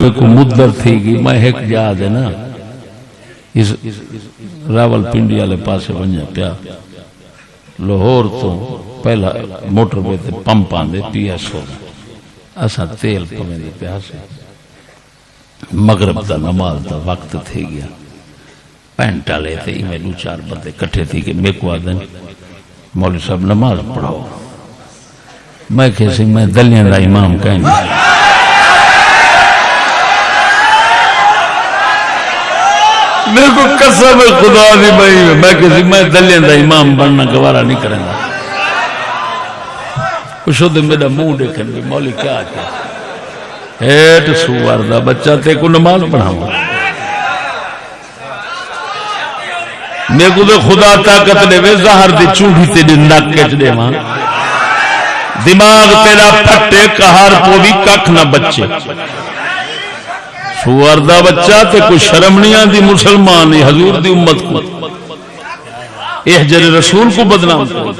میں کو مدر تھی گی میں ایک یاد ہے نا اس راول پنڈی والے پاسے بنیا پیا لاہور تو پہلا موٹر وے تے پمپ آندے پی ایس او اساں تیل پوندے پیا سے مغرب دا نماز دا وقت تھی گیا پینٹ والے تے میں دو چار بندے کٹھے تھی کہ میں کو آدن مولوی صاحب نماز پڑھاؤ میں کہسی میں دلیاں دا امام کہیں گے میرے کو قسم خدا دی بھائی میں کہسی میں دلیاں دا امام بننا گوارا نہیں کریں گا کچھ ہوتے میرا منہ دیکھیں گے مولی کیا آتا ایٹ سوار دا بچہ تے کو نماز پڑھاؤں میرے کو تو خدا طاقت دے وے زہر دی چوڑی تیری نک کچ دے ماں دماغ تیرا پھٹے کہار کو بھی ککھ نہ بچے سوار دا بچہ تے کوئی شرم نہیں آندی مسلمان حضور دی امت کو احجر رسول کو بدنام کو